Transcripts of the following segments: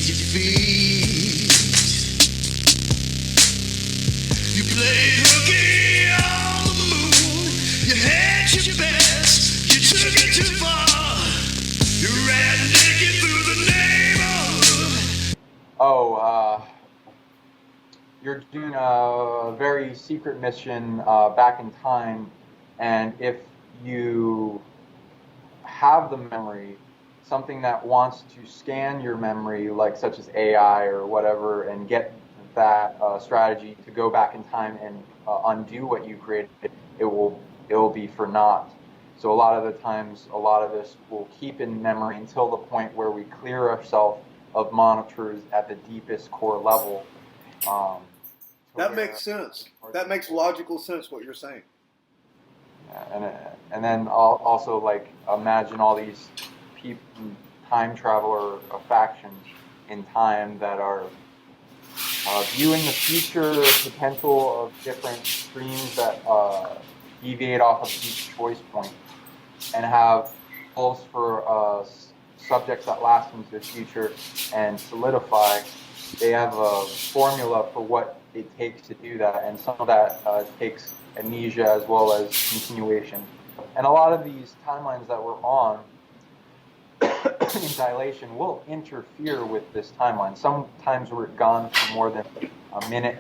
your feet. You played hooky on the moon. You had your best. You took it too far. You ran naked through the neighborhood. You're doing a very secret mission back in time, and if you have the memory, something that wants to scan your memory, like such as AI or whatever, and get that strategy to go back in time and undo what you created, it will be for naught. So a lot of the times, a lot of this will keep in memory until the point where we clear ourselves of monitors at the deepest core level. That makes sense. That makes logical sense what you're saying. And then also like imagine all these people, time traveler factions in time that are viewing the future potential of different streams that deviate off of each choice point, and have goals for subjects that last into the future and solidify. They have a formula for what it takes to do that, and some of that takes amnesia as well as continuation. And a lot of these timelines that we're on in dilation will interfere with this timeline. Sometimes we're gone for more than a minute,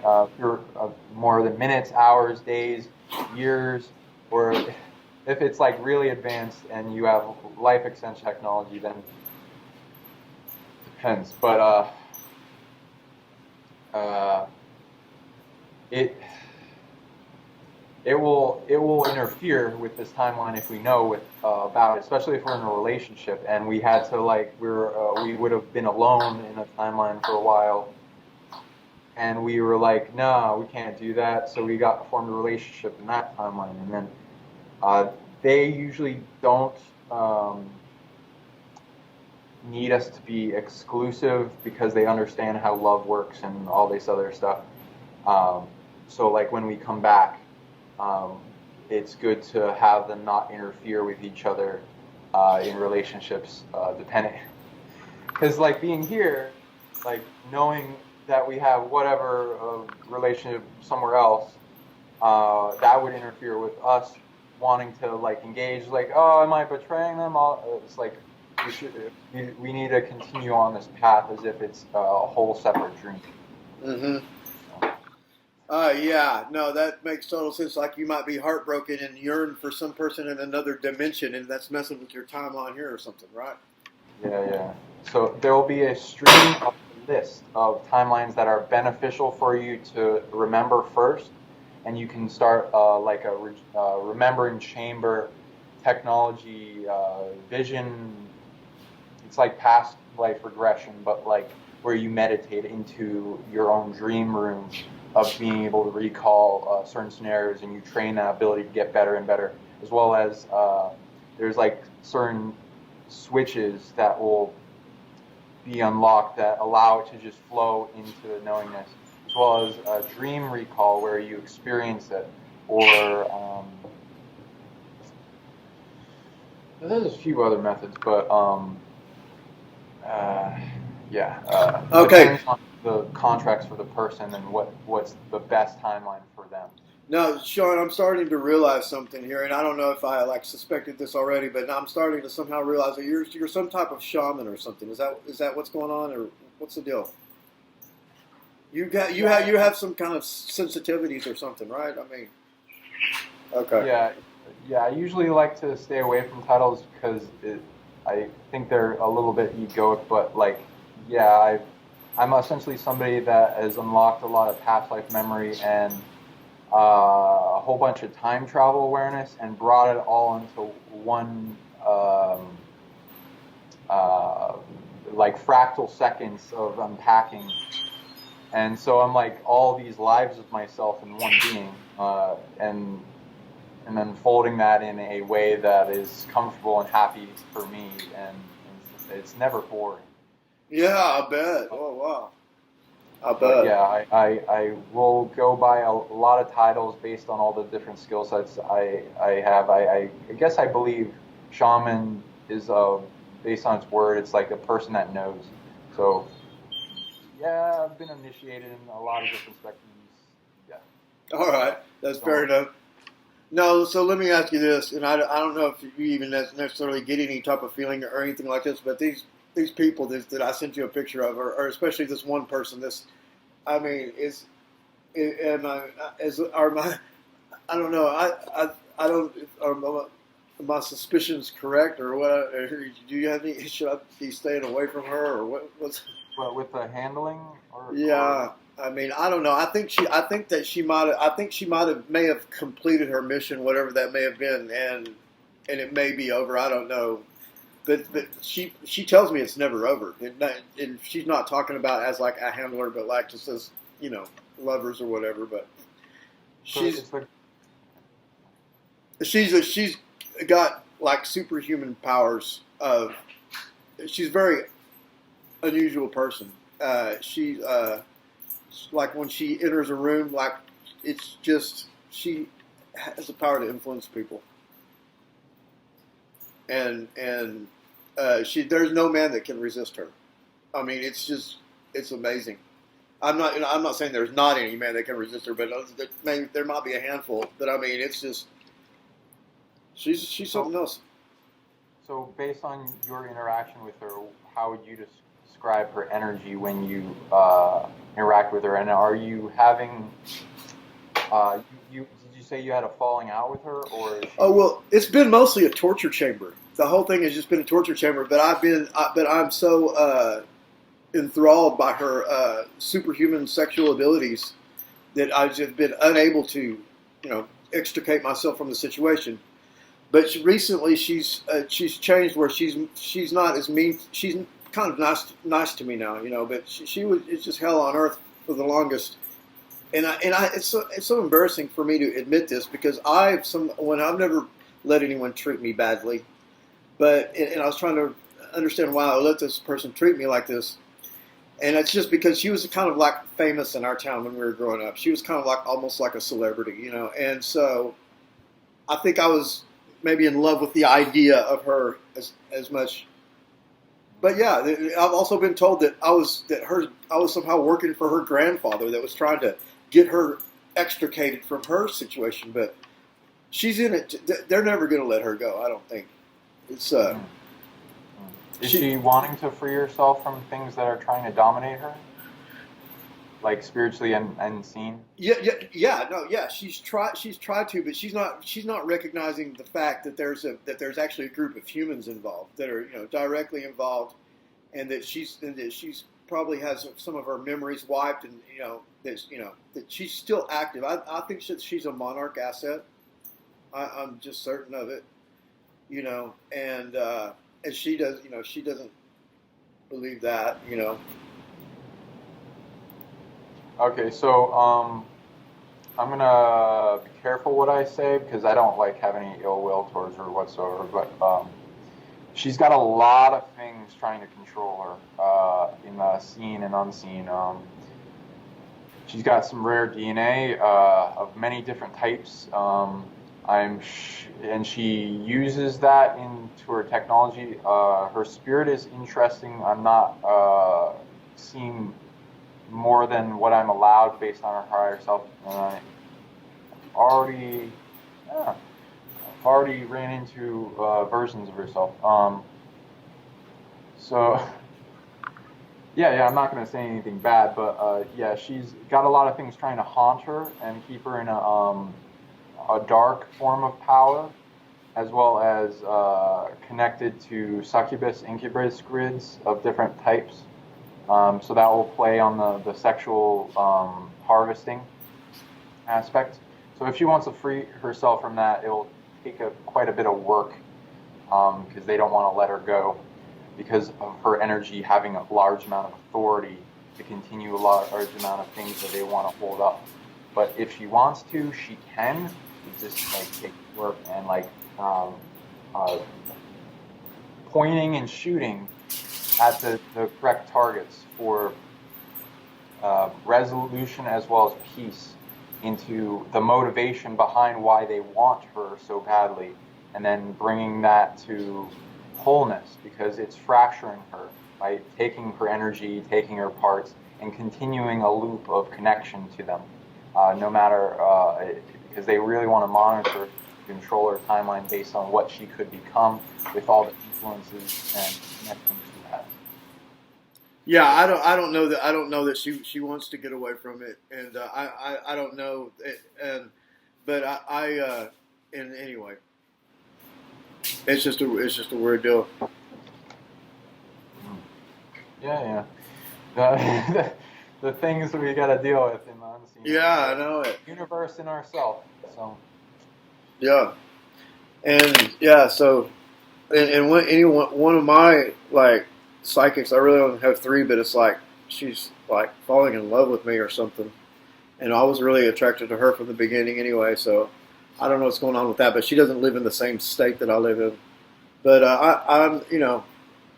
more than minutes, hours, days, years, or if it's like really advanced and you have life extension technology, then it depends. But it will interfere with this timeline if we know about it, especially if we're in a relationship and we had to we would have been alone in a timeline for a while, and we were like, no, we can't do that, so we formed a relationship in that timeline, and then they usually don't need us to be exclusive because they understand how love works and all this other stuff. So like when we come back, it's good to have them not interfere with each other in relationships, depending. Because like being here, like knowing that we have whatever relationship somewhere else, that would interfere with us wanting to like engage. Like, oh, am I betraying them? It's like we need to continue on this path as if it's a whole separate dream. Mm-hmm. Yeah, no, that makes total sense. Like you might be heartbroken and yearn for some person in another dimension, and that's messing with your timeline here or something, right? Yeah. So there will be a stream of list of timelines that are beneficial for you to remember first, and you can start like a remembering chamber technology vision. It's like past life regression, but like where you meditate into your own dream room of being able to recall certain scenarios, and you train that ability to get better and better, as well as there's like certain switches that will be unlocked that allow it to just flow into knowingness, as well as a dream recall where you experience it, or there's a few other methods, but okay. Depends on the contracts for the person and what's the best timeline for them. Now, Sean, I'm starting to realize something here, and I don't know if I suspected this already, but I'm starting to somehow realize that you're some type of shaman or something. Is that what's going on, or what's the deal? You have some kind of sensitivities or something, right? I mean, okay. Yeah. I usually like to stay away from titles because I think they're a little bit egoic, but like, yeah, I'm essentially somebody that has unlocked a lot of past life memory and a whole bunch of time travel awareness, and brought it all into one like fractal seconds of unpacking. And so I'm like all these lives of myself in one being, and then folding that in a way that is comfortable and happy for me, and it's never boring. Yeah, I bet. Oh, wow. I bet. But yeah, I will go by a lot of titles based on all the different skill sets I have. I guess I believe shaman is based on its word. It's like a person that knows. So Yeah, I've been initiated in a lot of different spectrums. Yeah. All right, that's fair So, enough. No, so let me ask you this, and I don't know if you even necessarily get any type of feeling or anything like this, but these people that I sent you a picture of, or especially this one person, I mean, am I, are my, I don't know, I don't, are my suspicions correct, or what? Do you have any? Should I be staying away from her, or what's? but with the handling, or Yeah, I mean, I don't know. I think that she might have. I think she may have completed her mission, whatever that may have been, and it may be over. I don't know, but she tells me it's never over, and she's not talking about as like a handler, but like just as lovers or whatever. But so she's it's like, she's got like superhuman powers of. She's a very unusual person. She like when she enters a room, like it's just she has the power to influence people, and she there's no man that can resist her. I mean, it's amazing. I'm not saying there's not any man that can resist her, but there might be a handful. But I mean, it's just she's something else. so based on your interaction with her, how would you describe her energy when you interact with her? And are you having did you say you had a falling out with her, or is she... Oh well, it's been mostly a torture chamber. The whole thing has just been a torture chamber. But I'm so enthralled by her superhuman sexual abilities that I've just been unable to, extricate myself from the situation. But recently, she's changed where she's not as mean. She's kind of nice to me now, But she was it's just hell on earth for the longest. And it's so embarrassing for me to admit this because I've never let anyone treat me badly, but I was trying to understand why I let this person treat me like this, and it's just because she was kind of like famous in our town when we were growing up. She was kind of like almost like a celebrity, and so I think I was maybe in love with the idea of her as much. But yeah, I've also been told that I was somehow working for her grandfather that was trying to get her extricated from her situation. But she's in it. They're never going to let her go. I don't think. It's Is she wanting to free herself from things that are trying to dominate her, like spiritually and seen? Yeah. She's tried to, but she's not recognizing the fact that there's actually a group of humans involved that are directly involved, and that she's probably has some of her memories wiped, and that she's still active. I think she's a monarch asset. I'm just certain of it, and she doesn't believe that. Okay, so I'm gonna be careful what I say because I don't have any ill will towards her whatsoever. But she's got a lot of things trying to control her in the seen and unseen. She's got some rare DNA of many different types. And she uses that into her technology. Her spirit is interesting. I'm not seeing more than what I'm allowed based on her higher self. And I've already ran into versions of herself. So yeah, I'm not going to say anything bad, but yeah, she's got a lot of things trying to haunt her and keep her in a dark form of power, as well as connected to succubus, incubus grids of different types. So that will play on the sexual harvesting aspect. So if she wants to free herself from that, it will take quite a bit of work because they don't want to let her go because of her energy having a large amount of authority to continue a large amount of things that they want to hold up. But if she wants to, she can. It just take work and pointing and shooting at the correct targets for resolution as well as peace into the motivation behind why they want her so badly, and then bringing that to wholeness because it's fracturing her. right? Taking her energy, taking her parts, and continuing a loop of connection to them, no matter, because they really want to monitor, control her timeline based on what she could become with all the influences and connections she has. Yeah, I don't know that she wants to get away from it, and I don't know, but and anyway, it's just a weird deal. Yeah. The things that we got to deal with in the unseen. Yeah, I know it. Universe and ourselves. So. Yeah, and yeah, so and one of my like psychics, I really only have three, but it's like she's like falling in love with me or something, and I was really attracted to her from the beginning anyway. So I don't know what's going on with that, but she doesn't live in the same state that I live in. But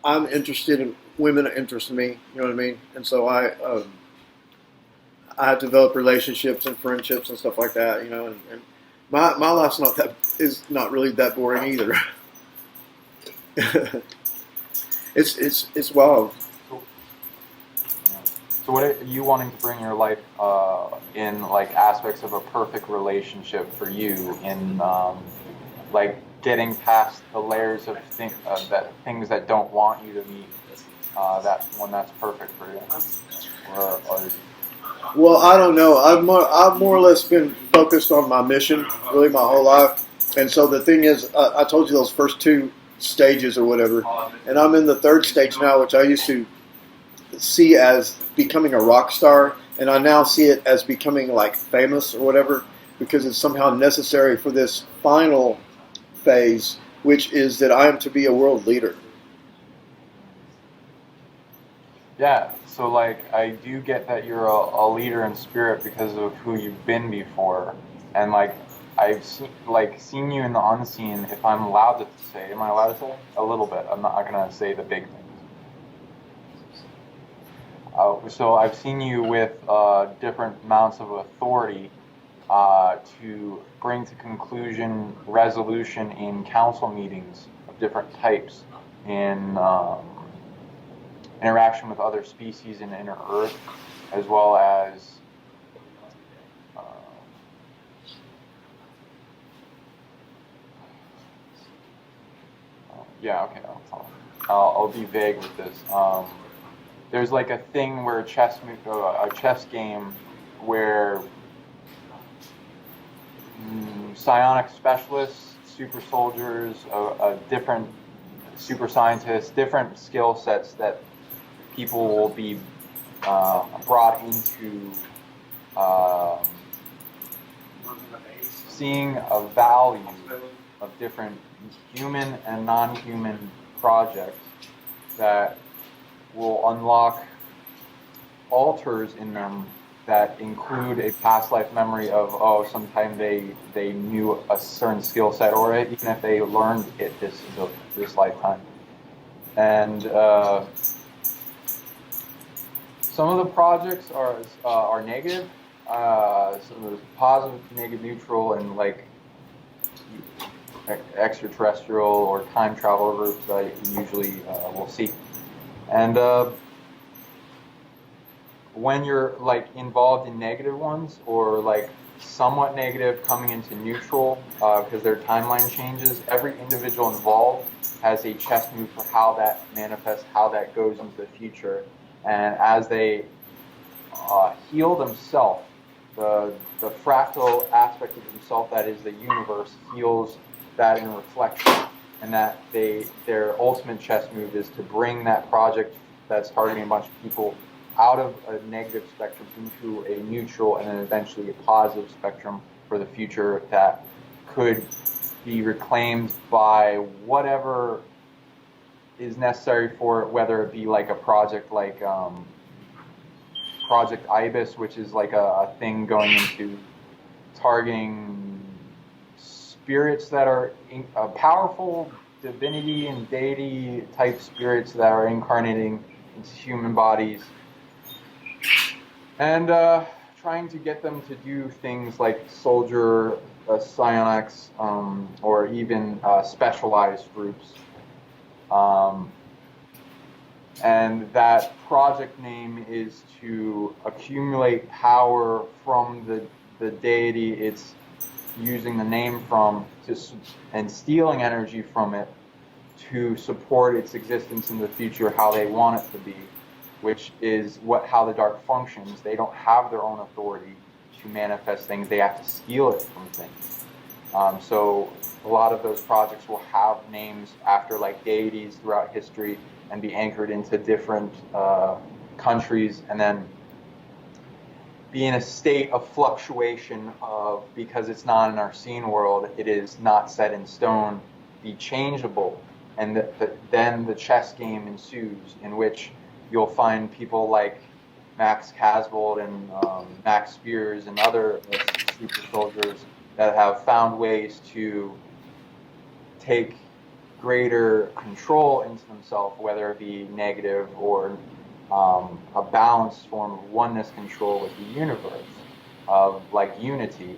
I'm interested in women that interest me. You know what I mean? And so I develop relationships and friendships and stuff like that. You know, and my life's not really that boring either. It's wild. So what are you wanting to bring your life in like aspects of a perfect relationship for you in like getting past the layers of things that don't want you to meet that one that's perfect for you, or well, I don't know. I've more or less been focused on my mission really my whole life, and so the thing is, I told you those first two stages or whatever, and I'm in the third stage now, which I used to see as becoming a rock star, and I now see it as becoming like famous or whatever, because it's somehow necessary for this final phase, which is that I am to be a world leader. Yeah, so like I do get that you're a leader in spirit because of who you've been before, and like I've seen you in the unseen. If I'm allowed to say, am I allowed to say a little bit? I'm not gonna say the big things. So I've seen you with different amounts of authority to bring to conclusion resolution in council meetings of different types, in interaction with other species in inner Earth, as well as yeah, okay, I'll be vague with this. There's like a thing where a chess game where psionic specialists, super soldiers, different super scientists, different skill sets that people will be brought into seeing a value of different human and non-human projects that will unlock alters in them that include a past life memory of sometime they knew a certain skill set, or even if they learned it this lifetime. And some of the projects are negative, some of the positive, negative, neutral, and like extraterrestrial or time travel groups I usually will see. And when you're like involved in negative ones, or like somewhat negative coming into neutral because their timeline changes, every individual involved has a chess move for how that manifests, how that goes into the future. And as they heal themselves, the fractal aspect of themselves that is the universe heals that in reflection, and that their ultimate chess move is to bring that project that's targeting a bunch of people out of a negative spectrum into a neutral and then eventually a positive spectrum for the future that could be reclaimed by whatever is necessary for it, whether it be like a project like Project Ibis, which is like a thing going into targeting spirits that are powerful divinity and deity type spirits that are incarnating into human bodies, and trying to get them to do things like soldier psionics, or even specialized groups. And and that project name is to accumulate power from the deity it's using the name from, and stealing energy from it to support its existence in the future how they want it to be, which is how the dark functions. They don't have their own authority to manifest things. They have to steal it from things. So a lot of those projects will have names after like deities throughout history and be anchored into different countries, and then be in a state of fluctuation of, because it's not in our seen world, it is not set in stone, be changeable. And then the chess game ensues, in which you'll find people like Max Casvold and Max Spears and other super soldiers that have found ways to take greater control into themselves, whether it be negative or a balanced form of oneness control with the universe, of like unity,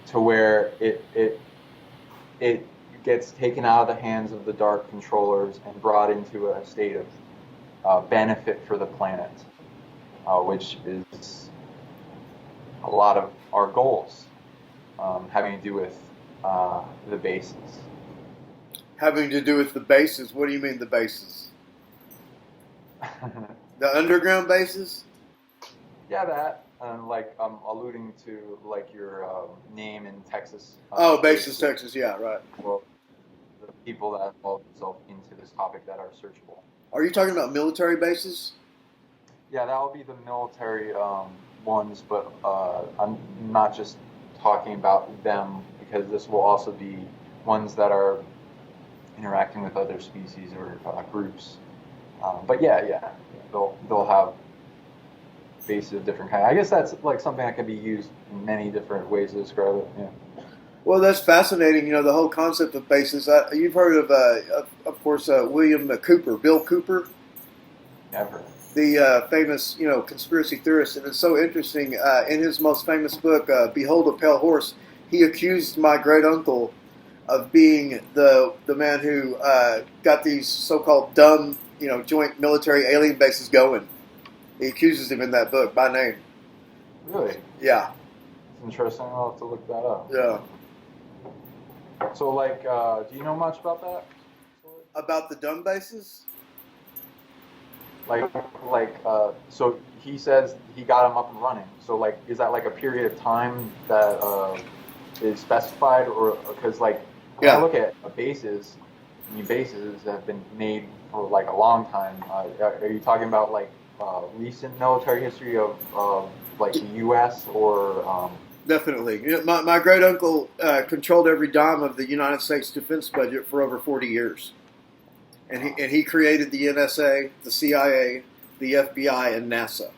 to where it gets taken out of the hands of the dark controllers and brought into a state of benefit for the planet, which is a lot of our goals, having to do with the bases. Having to do with the bases? What do you mean the bases? The underground bases? Yeah, that. Like I'm alluding to like your name in Texas. Bases, Texas. Yeah, right. Well, the people that involve themselves into this topic that are searchable. Are you talking about military bases? Yeah, that will be the military ones, but I'm not just talking about them, because this will also be ones that are interacting with other species or groups. But yeah, they'll have bases of different kinds. I guess that's like something that can be used in many different ways to describe it. Yeah. Well, that's fascinating. You know, the whole concept of bases. You've heard of course, William Cooper, Bill Cooper. Never. The famous, conspiracy theorist, and it's so interesting. In his most famous book, "Behold a Pale Horse," he accused my great uncle of being the man who got these so-called dumb, joint military alien bases going. He accuses him in that book by name. Really? Yeah. It's interesting. I'll have to look that up. Yeah. So, like, do you know much about that? About the dumb bases? So he says he got them up and running. So, like, is that like a period of time that is specified, or because, like, when I look at bases, new bases have been made for like a long time. Are you talking about like recent military history of like the U.S. or? Definitely. My great uncle controlled every dime of the United States defense budget for over 40 years, and he created the NSA, the CIA, the FBI, and NASA.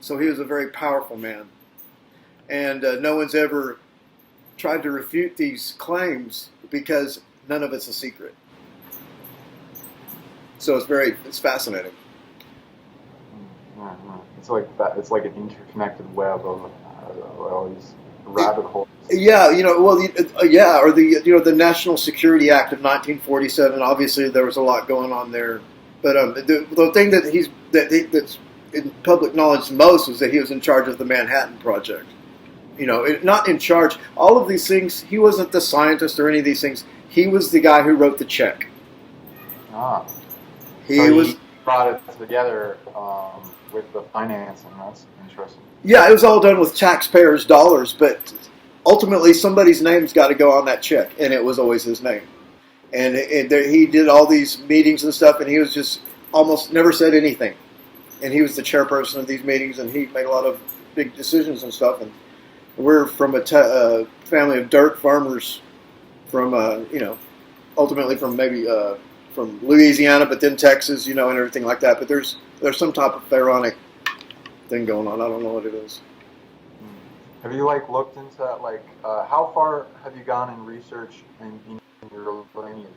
So he was a very powerful man, and no one's ever tried to refute these claims because none of it's a secret. So it's fascinating. It's like that. It's like an interconnected web of all these rabbit holes. Yeah, or the National Security Act of 1947. Obviously, there was a lot going on there, but the thing that's in public knowledge most was that he was in charge of the Manhattan Project. Not in charge. All of these things, he wasn't the scientist or any of these things. He was the guy who wrote the check. He brought it together with the financing. That's interesting. Yeah, it was all done with taxpayers' dollars, but ultimately somebody's name's got to go on that check, and it was always his name. And he did all these meetings and stuff, and he was just almost never said anything. And he was the chairperson of these meetings, and he made a lot of big decisions and stuff. And we're from a family of dirt farmers from, ultimately from maybe from Louisiana, but then Texas, and everything like that. But there's some type of pharaonic thing going on. I don't know what it is. Have you looked into that? How far have you gone in research in your lineage?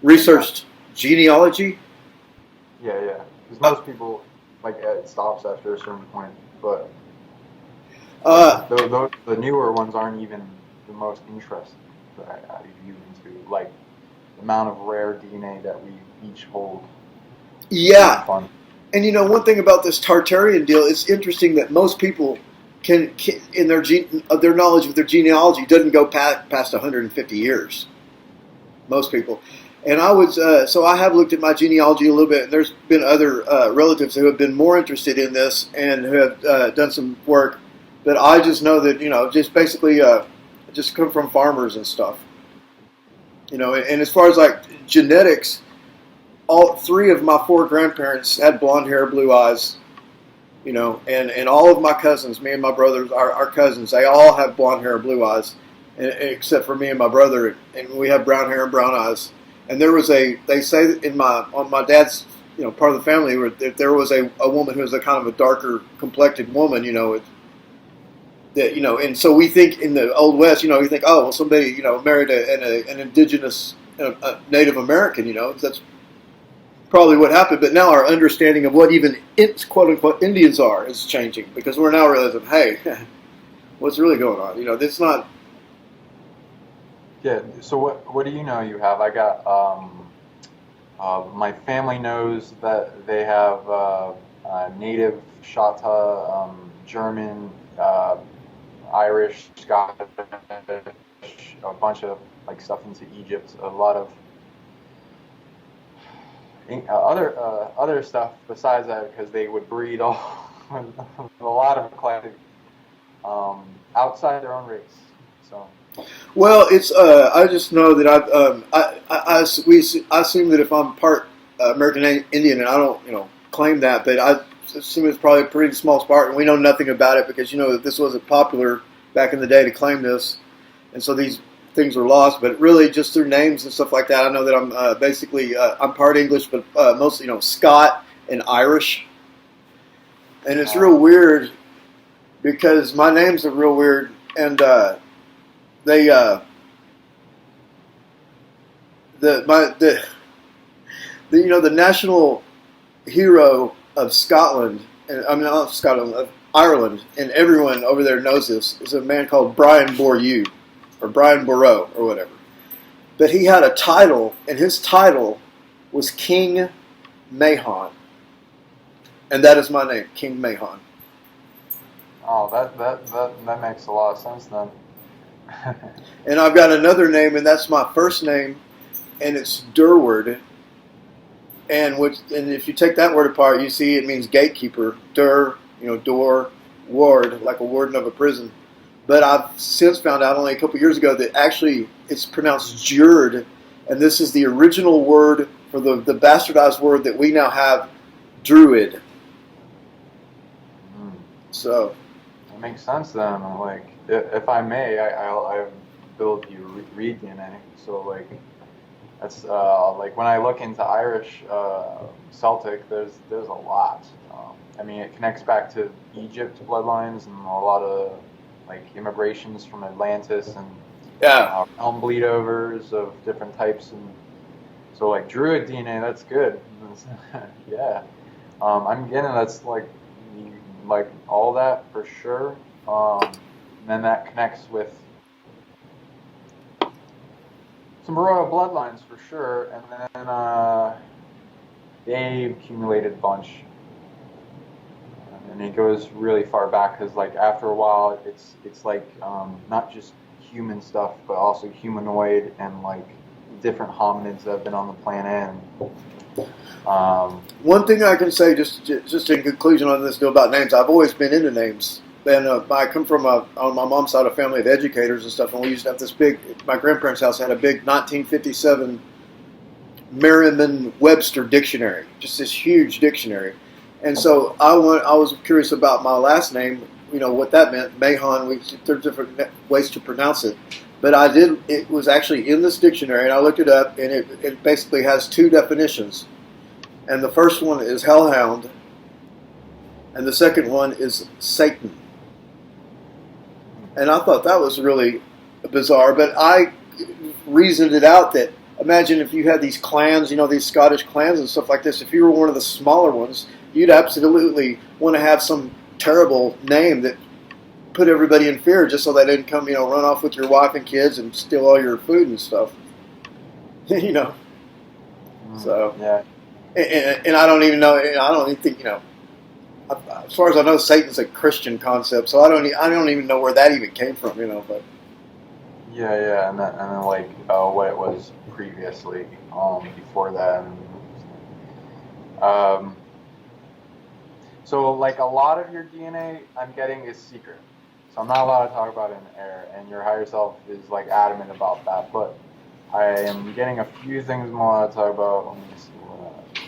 Researched genealogy? Yeah. Because most people it stops after a certain point, but the newer ones aren't even the most interesting that I view into, the amount of rare DNA that we each hold. Yeah. Fun. And you know, one thing about this Tartarian deal, it's interesting that most people can in their knowledge of their genealogy doesn't go past 150 years. Most people. And I was so I have looked at my genealogy a little bit, and there's been other relatives who have been more interested in this and who have done some work. But I just know that, you know, just basically just come from farmers and stuff. You know, and as far as like genetics, all three of my four grandparents had blonde hair, blue eyes. You know, and all of my cousins, me and my brothers, our cousins, they all have blonde hair, blue eyes, except for me and my brother, and we have brown hair and brown eyes. And there was they say that on my dad's, you know, part of the family, where there was a woman who was a kind of a darker complected woman, you know, that, you know, and so we think in the Old West, you know, we think, oh, well, somebody, you know, married an indigenous Native American, you know, that's probably what happened. But now our understanding of what even quote unquote Indians are is changing, because we're now realizing, hey, what's really going on? You know, it's not. Yeah. So what do you know you have? I got my family knows that they have native, Chata, German, Irish, Scottish, a bunch of like stuff into Egypt, a lot of other stuff besides that, because they would breed a lot of eclectic outside their own race. So. Well, it's I just know that I assume that if I'm part American Indian, and I don't, you know, claim that, but I assume it's probably a pretty small part, and we know nothing about it, because, you know, that this wasn't popular back in the day to claim this, and so these things were lost. But really, just through names and stuff like that, I know that I'm basically I'm part English, but mostly, you know, Scot and Irish, and it's real weird because my names are real weird, and they you know, the national hero of Scotland, and I mean not Scotland, of Ireland, and everyone over there knows this, is a man called Brian Boru, or Brian Boru, or whatever. But he had a title, and his title was King Mahon, and that is my name, King Mahon. Oh, that makes a lot of sense then. And I've got another name, and that's my first name, and it's Durward. And if you take that word apart, you see it means gatekeeper. Dur, you know, door, ward, like a warden of a prison. But I've since found out only a couple years ago that actually it's pronounced Jurd, and this is the original word for the bastardized word that we now have, druid. So It makes sense then. Like, if I may, I have ability to read DNA. So like, that's like when I look into Irish Celtic, there's a lot. I mean, it connects back to Egypt bloodlines and a lot of like immigrations from Atlantis and realm bleedovers of different types, and so like Druid DNA, that's good. Yeah, I'm getting that's like all that for sure. And then that connects with some royal bloodlines for sure, and then they accumulated a bunch, and it goes really far back, because like after a while it's like not just human stuff, but also humanoid and like different hominids that have been on the planet. And, one thing I can say, just in conclusion on this deal about names, I've always been into names. And I come from on my mom's side, a family of educators and stuff, and we used to have this big. My grandparents' house had a big 1957 Merriam-Webster dictionary, just this huge dictionary. And so I was curious about my last name, you know, what that meant. Mahon. There's different ways to pronounce it, but I did. It was actually in this dictionary, and I looked it up, and it basically has two definitions. And the first one is hellhound, and the second one is Satan. And I thought that was really bizarre, but I reasoned it out that imagine if you had these clans, you know, these Scottish clans and stuff like this, if you were one of the smaller ones, you'd absolutely want to have some terrible name that put everybody in fear, just so they didn't come, you know, run off with your wife and kids and steal all your food and stuff. You know. So yeah. and I don't even know. I don't even think as far as I know, Satan's a Christian concept, so I don't even know where that even came from. But Yeah, and then like what it was previously, before that. So like a lot of your DNA, I'm getting is secret, so I'm not allowed to talk about it in the air. And your higher self is like adamant about that, but I am getting a few things I'm allowed to talk about. Let me see what that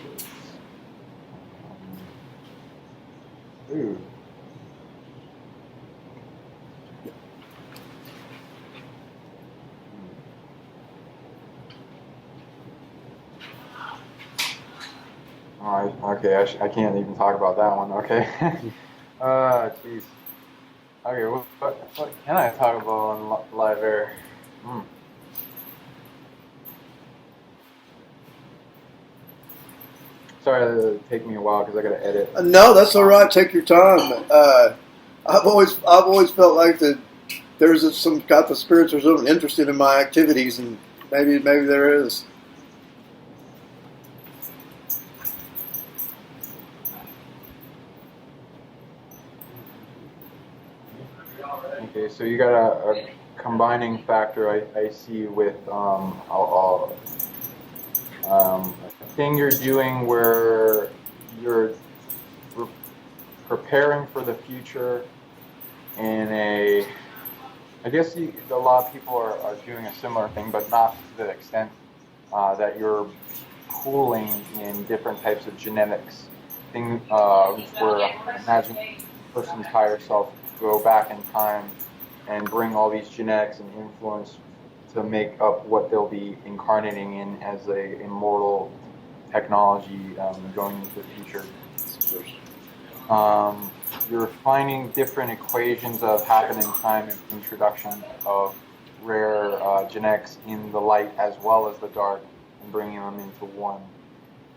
is. Ooh. Okay, I can't even talk about that one. Okay. Jeez. Okay, what can I talk about on live air? Sorry, it'll take me a while because I gotta edit. no, that's all right. Take your time. I've always felt like that. There's some got the spirits are so interested in my activities, and maybe there is. Okay, so you got a combining factor I see with a thing you're doing where you're preparing for the future in I guess a lot of people are doing a similar thing, but not to the extent that you're pooling in different types of genetics. Thing where imagine a person's higher self go back in time and bring all these genetics and influence to make up what they'll be incarnating in as a immortal technology going into the future. You're finding different equations of happen in time and introduction of rare genetics in the light as well as the dark and bringing them into one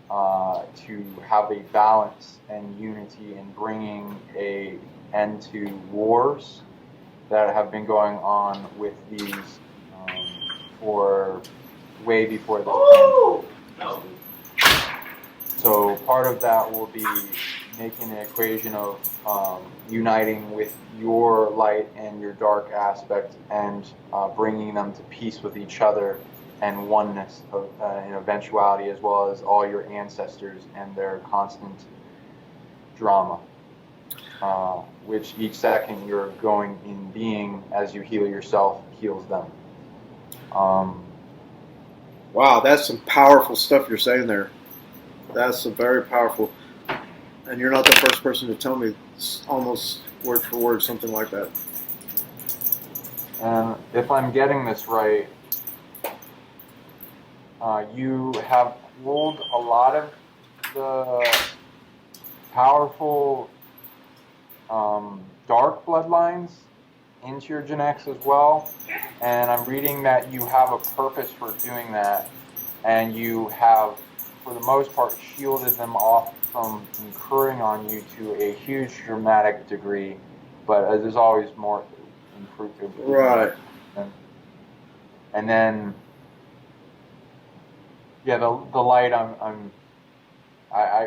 to have a balance and unity and bringing an end to wars that have been going on with these for way before this. So part of that will be making an equation of uniting with your light and your dark aspect and bringing them to peace with each other and oneness of, in eventuality, as well as all your ancestors and their constant drama, which each second you're going in being as you heal yourself heals them. Wow, that's some powerful stuff you're saying there. That's some very powerful. And you're not the first person to tell me almost word for word something like that. And if I'm getting this right, you have pulled a lot of the powerful dark bloodlines into your genetics as well. And I'm reading that you have a purpose for doing that, and you have, for the most part, shielded them off from incurring on you to a huge dramatic degree, but there's always more improvement. Right. And then, yeah, the light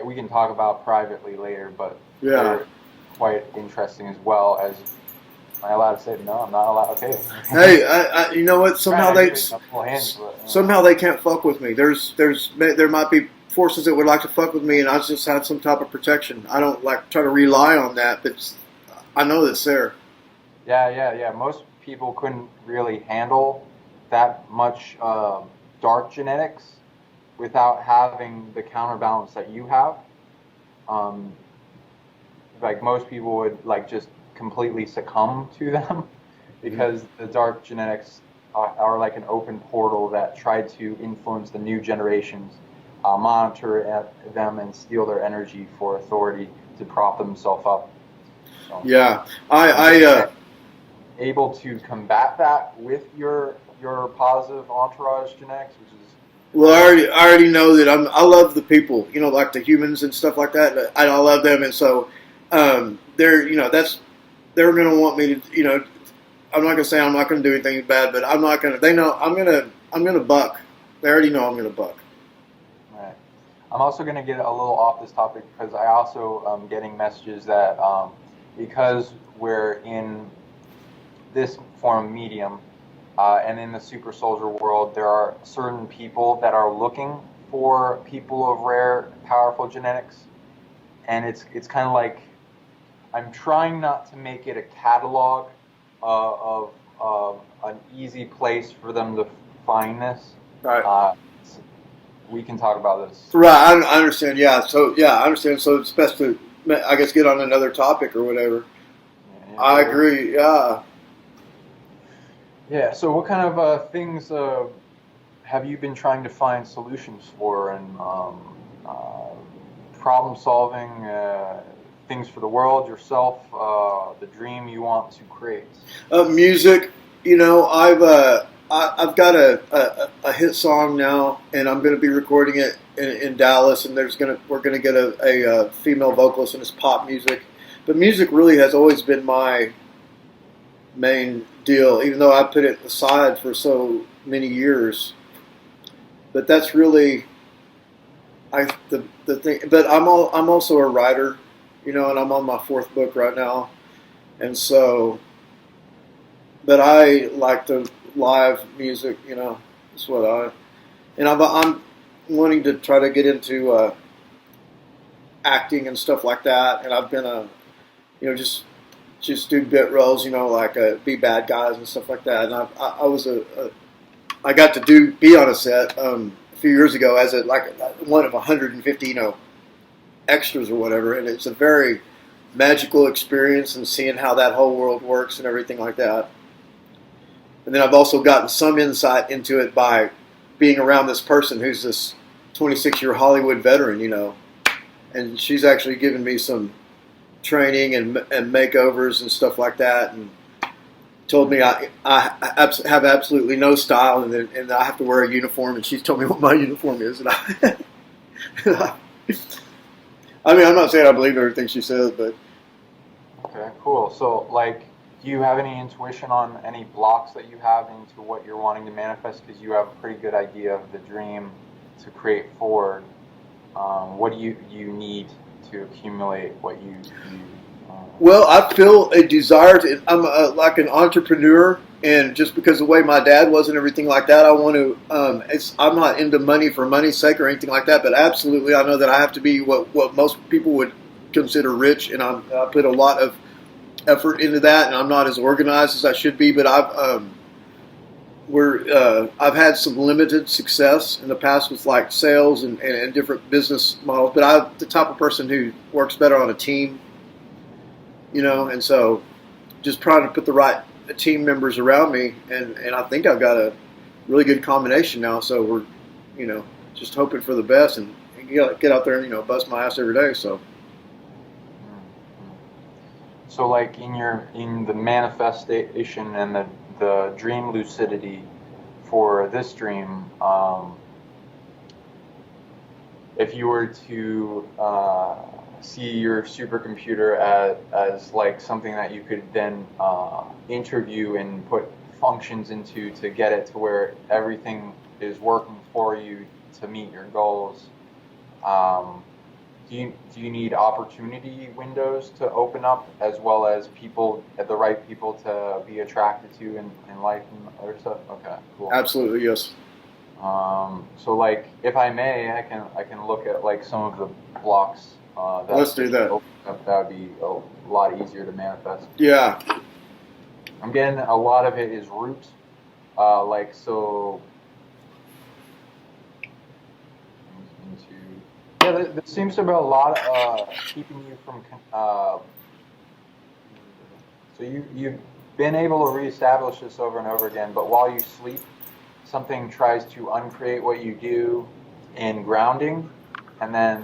we can talk about privately later, but yeah, they're quite interesting as well. As am I allowed to say no? I'm not allowed. Okay. Hey, I you know what? Somehow they can't fuck with me. There might be forces that would like to fuck with me, and I just had some type of protection. I don't like try to rely on that, but I know that's there. Yeah. Most people couldn't really handle that much dark genetics without having the counterbalance that you have. Like most people would like just completely succumb to them because the dark genetics are like an open portal that try to influence the new generations, monitor them and steal their energy for authority to prop themselves up. So, yeah, I able to combat that with your positive entourage genetics, which is well, I already know that I love the people, like the humans and stuff like that. I love them, and so they're they're going to want me to, I'm not going to say I'm not going to do anything bad, but I'm not going to. They know I'm going to buck. They already know I'm going to buck. Right. I'm also going to get a little off this topic because I also am getting messages that because we're in this form of medium and in the super soldier world, there are certain people that are looking for people of rare, powerful genetics, and it's kind of like I'm trying not to make it a catalog of an easy place for them to find this. Right. We can talk about this. Right. I understand. Yeah. So I understand. So it's best to, I guess, get on another topic or whatever. Yeah, I agree. Yeah. Yeah. So what kind of things have you been trying to find solutions for, and problem solving, things for the world, yourself, the dream you want to create? Music. You know, I've got a hit song now, and I'm going to be recording it in Dallas, and we're gonna get a female vocalist, and it's pop music. But music really has always been my main deal, even though I put it aside for so many years. But that's really the thing. But I'm also a writer, you know, and I'm on my 4th book right now, and so. But I like the live music, you know. That's what I'm wanting to try to get into acting and stuff like that. And I've been just do bit roles, you know, like be bad guys and stuff like that. And I got to be on a set a few years ago as one of 150, you know, extras or whatever. And it's a very magical experience, and seeing how that whole world works and everything like that. And then I've also gotten some insight into it by being around this person who's this 26-year Hollywood veteran, you know. And she's actually given me some training and makeovers and stuff like that, and told me I have absolutely no style, and I have to wear a uniform, and she's told me what my uniform is. And I mean, I'm not saying I believe everything she says, but... Okay, cool. So, like, do you have any intuition on any blocks that you have into what you're wanting to manifest? Because you have a pretty good idea of the dream to create forward. What do you need to accumulate what you Well, I feel a desire to. I'm like an entrepreneur, and just because of the way my dad was and everything like that, I want to. I'm not into money for money's sake or anything like that, but absolutely, I know that I have to be what most people would consider rich, and I put a lot of effort into that, and I'm not as organized as I should be. But I've had some limited success in the past with like sales and different business models. But I'm the type of person who works better on a team, you know, and so just trying to put the right team members around me, and I think I've got a really good combination now. So we're, you know, just hoping for the best, and get out there and, you know, bust my ass every day. So like in the manifestation and the dream lucidity for this dream, if you were to see your supercomputer as like something that you could then interview and put functions into to get it to where everything is working for you to meet your goals, do you need opportunity windows to open up, as well as the right people to be attracted to in life and other stuff? Okay, cool. Absolutely, yes. So like, if I may, I can look at like some of the blocks. Let's do that. That would be a lot easier to manifest. Yeah. I'm getting a lot of it is root, like so. Yeah, there seems to be a lot keeping you from. So you've been able to reestablish this over and over again, but while you sleep, something tries to uncreate what you do in grounding, and then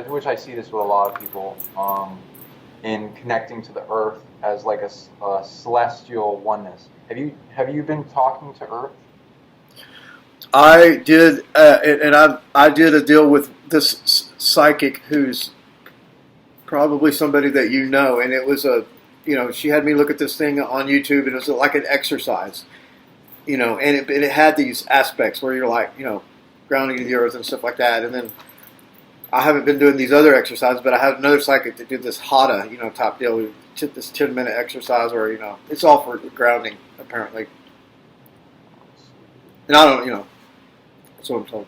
which I see this with a lot of people in connecting to the earth as like a celestial oneness. Have you been talking to Earth? I did, and I did a deal with this psychic who's probably somebody that you know, and it was she had me look at this thing on YouTube, and it was like an exercise, and it had these aspects where you're like, grounding to the earth and stuff like that, and then I haven't been doing these other exercises, but I had another psychic that did this hatha, type deal. We did this 10-minute exercise where, it's all for grounding, apparently. And I don't, that's what I'm told.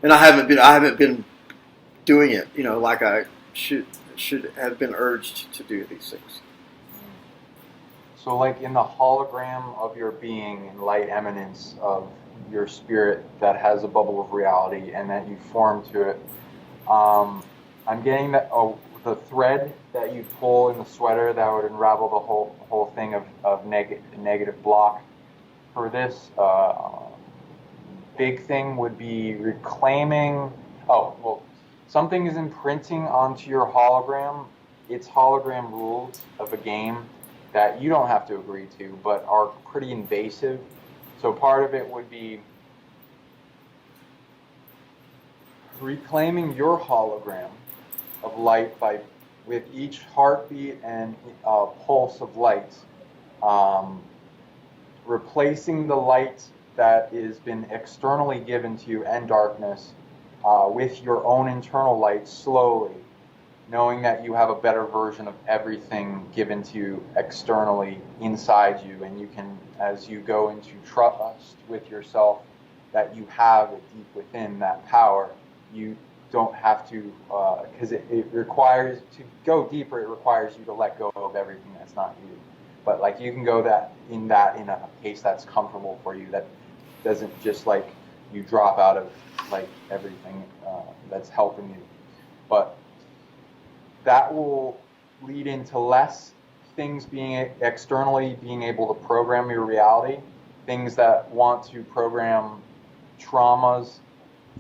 And I haven't been doing it, like I should have been urged to do these things. So like in the hologram of your being and light eminence of your spirit that has a bubble of reality and that you form to it, I'm getting that the thread that you pull in the sweater that would unravel the whole thing of negative block. For this big thing would be reclaiming. Something is imprinting onto your hologram. It's hologram rules of a game that you don't have to agree to, but are pretty invasive. So part of it would be reclaiming your hologram of light with each heartbeat and pulse of light, replacing the light that has been externally given to you and darkness with your own internal light slowly, knowing that you have a better version of everything given to you externally inside you, and you can, as you go into trust with yourself that you have it deep within that power, you don't have to, because it requires, to go deeper, it requires you to let go of everything that's not you. But like you can go in a pace that's comfortable for you, that doesn't just like you drop out of like everything that's helping you. But that will lead into less things being externally being able to program your reality, things that want to program traumas,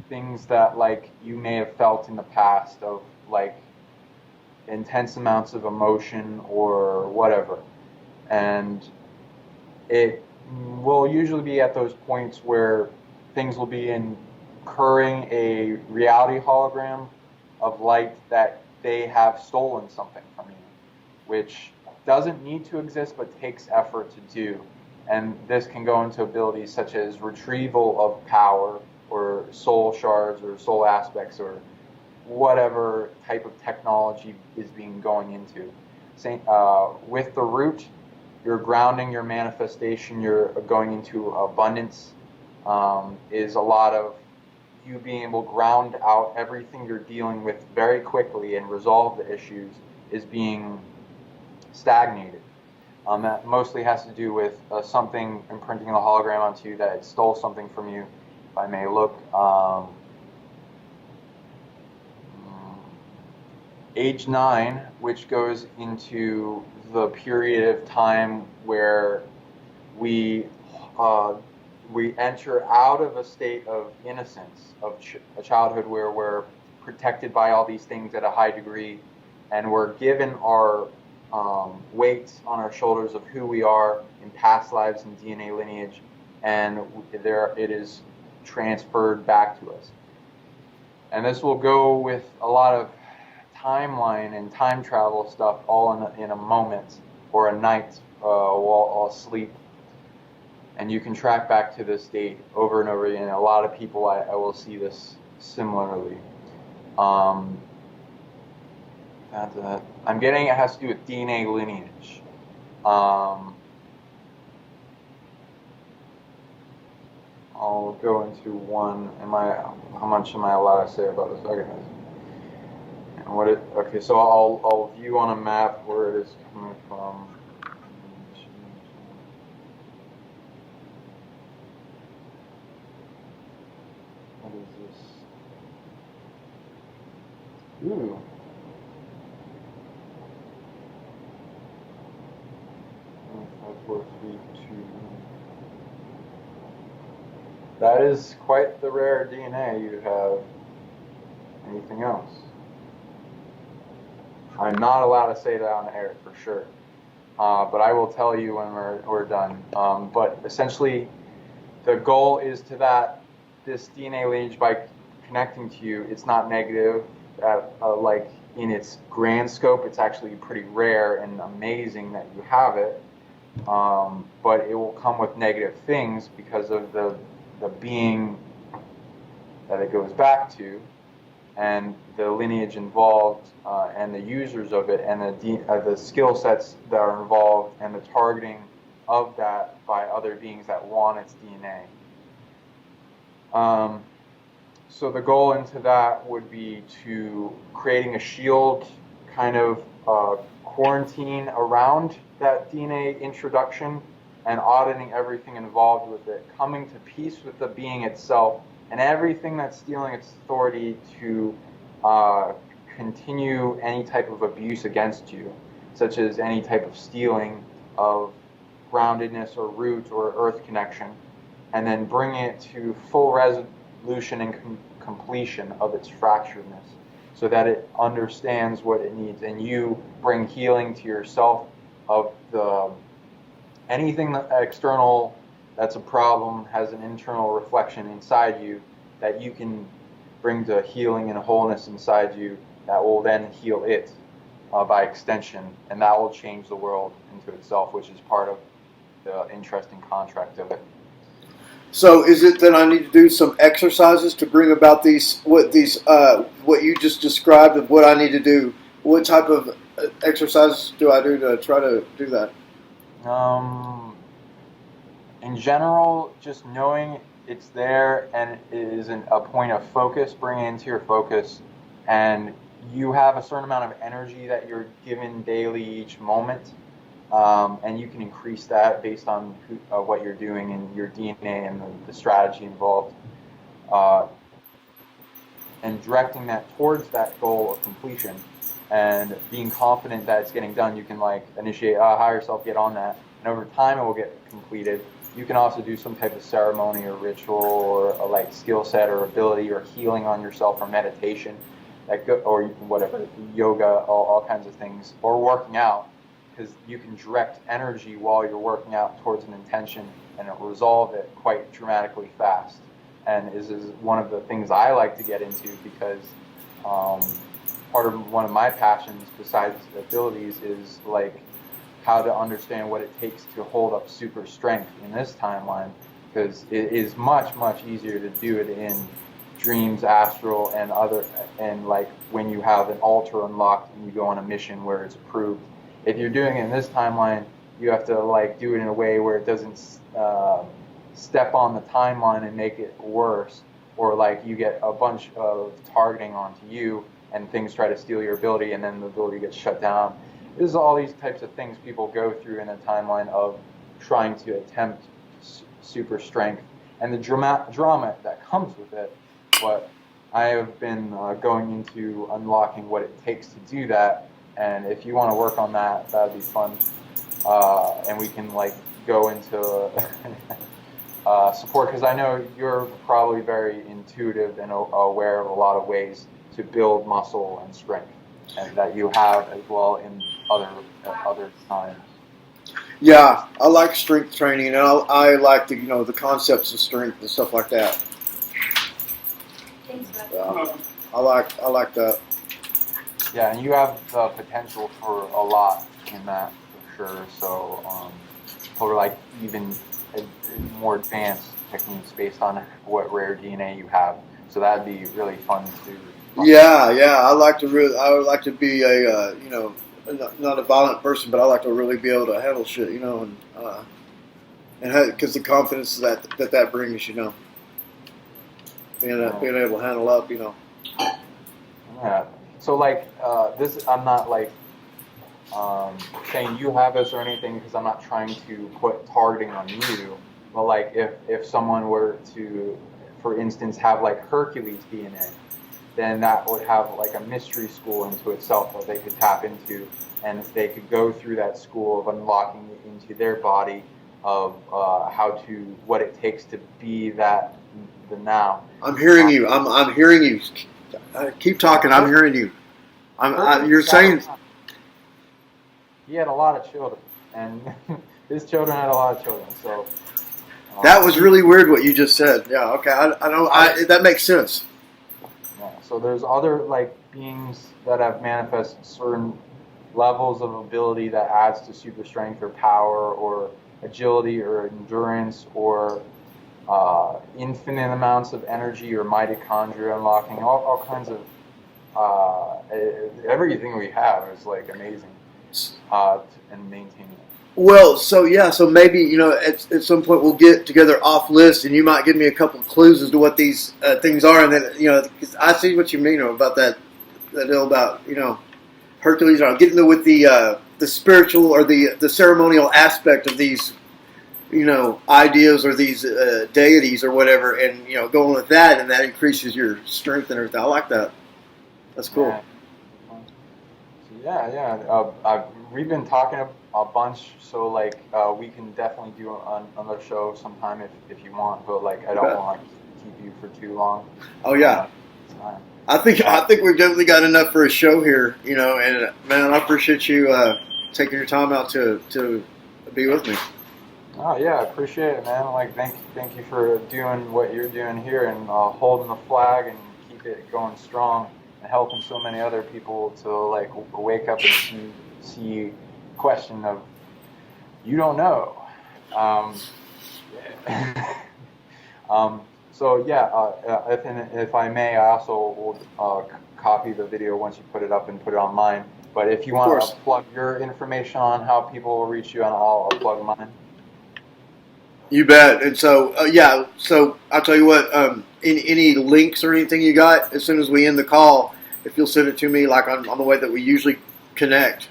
things that like you may have felt in the past of like intense amounts of emotion or whatever. And it will usually be at those points where things will be incurring a reality hologram of light that they have stolen something from you, which doesn't need to exist but takes effort to do. And this can go into abilities such as retrieval of power or soul shards or soul aspects or whatever type of technology is being going into. With the root, you're grounding your manifestation, you're going into abundance, is a lot of you being able to ground out everything you're dealing with very quickly and resolve the issues is being stagnated. That mostly has to do with something imprinting the hologram onto you that it stole something from you. If I may look, age 9, which goes into the period of time where we enter out of a state of innocence, of a childhood where we're protected by all these things at a high degree, and we're given our weight on our shoulders of who we are in past lives and DNA lineage, and it is transferred back to us. And this will go with a lot of timeline and time travel stuff all in a moment or a night while asleep. And you can track back to this date over and over again. A lot of people, I will see this similarly. I'm getting it has to do with DNA lineage. I'll go into one. How much am I allowed to say about this organism? And okay, so I'll view on a map where it is coming from. What is this? Ooh. That is quite the rare DNA you have. Anything else? I'm not allowed to say that on air for sure, but I will tell you when we're done. But essentially, the goal is this DNA lineage, by connecting to you, it's not negative. Like in its grand scope, it's actually pretty rare and amazing that you have it. But it will come with negative things because of the being that it goes back to. and the lineage involved, and the users of it, and the skill sets that are involved, and the targeting of that by other beings that want its DNA. So the goal into that would be to creating a shield kind of quarantine around that DNA introduction and auditing everything involved with it, coming to peace with the being itself and everything that's stealing its authority to continue any type of abuse against you, such as any type of stealing of groundedness or root or earth connection, and then bring it to full resolution and completion of its fracturedness, so that it understands what it needs, and you bring healing to yourself of the anything that external that's a problem has an internal reflection inside you that you can bring to healing and wholeness inside you that will then heal it by extension, and that will change the world into itself, which is part of the interesting contract of it. So is it that I need to do some exercises to bring about what you just described of what I need to do? What type of exercises do I do to try to do that? In general, just knowing it's there and it is a point of focus, bring it into your focus, and you have a certain amount of energy that you're given daily each moment. And you can increase that based on what you're doing and your DNA and the strategy involved. And directing that towards that goal of completion and being confident that it's getting done, you can initiate, higher self, get on that. And over time it will get completed. You can also do some type of ceremony or ritual or a skill set or ability or healing on yourself or meditation, or whatever, yoga, all kinds of things, or working out. Because you can direct energy while you're working out towards an intention and it'll resolve it quite dramatically fast. And is one of the things I like to get into, because part of one of my passions besides the abilities is how to understand what it takes to hold up super strength in this timeline, because it is much, much easier to do it in dreams, astral, and when you have an altar unlocked and you go on a mission where it's approved. If you're doing it in this timeline, you have to do it in a way where it doesn't step on the timeline and make it worse, or you get a bunch of targeting onto you and things try to steal your ability and then the ability gets shut down. This is all these types of things people go through in a timeline of trying to attempt super strength and the drama that comes with it. But I have been going into unlocking what it takes to do that. And if you want to work on that, that'd be fun. And we can go into support, because I know you're probably very intuitive and aware of a lot of ways to build muscle and strength, and that you have as well in other times. Yeah, I like strength training, and I like the concepts of strength and stuff like that. Thanks, bud. I like that. Yeah, and you have the potential for a lot in that for sure. So, for even more advanced techniques based on what rare DNA you have. So that'd be really fun to. Yeah. I would like to be a not a violent person, but I like to really be able to handle shit, and because the confidence that brings, being able to handle up, Yeah. So this, I'm not saying you have this or anything, because I'm not trying to put targeting on you. But if someone were to, for instance, have Hercules DNA, then that would have a mystery school into itself that they could tap into, and they could go through that school of unlocking it into their body of what it takes to be the now. I'm hearing you. I'm hearing you. Keep talking. I'm hearing you. You're saying he had a lot of children, and his children had a lot of children. So that was really weird what you just said. Yeah. Okay. I know. That makes sense. Yeah. So there's other beings that have manifested certain levels of ability that adds to super strength or power or agility or endurance or infinite amounts of energy or mitochondria unlocking, all kinds of everything we have is like amazing, and maintaining it. Well, so yeah, so maybe at some point we'll get together off list, and you might give me a couple of clues as to what these things are, and then 'cause I see what you mean about that deal about Hercules. Getting with the spiritual or the ceremonial aspect of these ideas or these deities or whatever, and going with that, and that increases your strength and everything. I like that. That's cool. Yeah. We've been talking a bunch, so like we can definitely do another show sometime if you want, but like I don't Okay. want to keep you for too long. Oh yeah. Time. I think we've definitely got enough for a show here, and man, I appreciate you taking your time out to be with me. Oh yeah, I appreciate it, man. Like thank you for doing what you're doing here and holding the flag and keep it going strong and helping so many other people to like wake up and see question of you don't know. So yeah, if I may, I also will copy the video once you put it up and put it on mine. But if you want to plug your information on how people will reach you, and I'll plug mine. You bet. And so so I'll tell you what. Any links or anything you got, as soon as we end the call, if you'll send it to me, like on the way that we usually connect,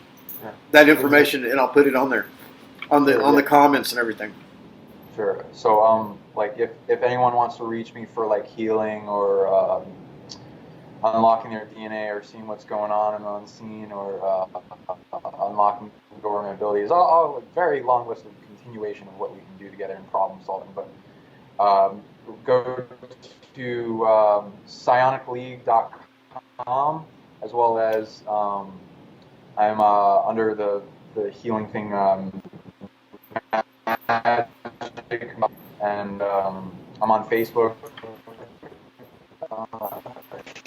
that information, and I'll put it on there, on the comments and everything. Sure. So like if anyone wants to reach me for like healing or unlocking their DNA or seeing what's going on in the unseen or unlocking government abilities, I'll very long list of continuation of what we can do together in problem solving. But go to psionicleague.com, as well as I'm under the healing thing and I'm on Facebook,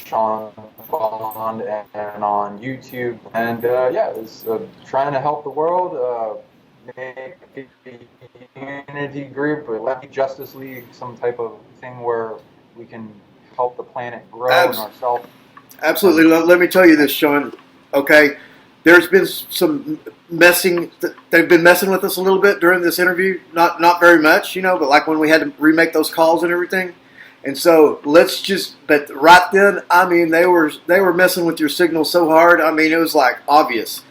Sean Bond, and on YouTube, and it's trying to help the world, make a unity group, or Lefty Justice League, some type of thing where we can help the planet grow and ourselves. Absolutely. Let me tell you this, Sean. Okay, there's been some messing. They've been messing with us a little bit during this interview. Not very much, but like when we had to remake those calls and everything. And so but right then, I mean, they were messing with your signal so hard. I mean, it was like obvious.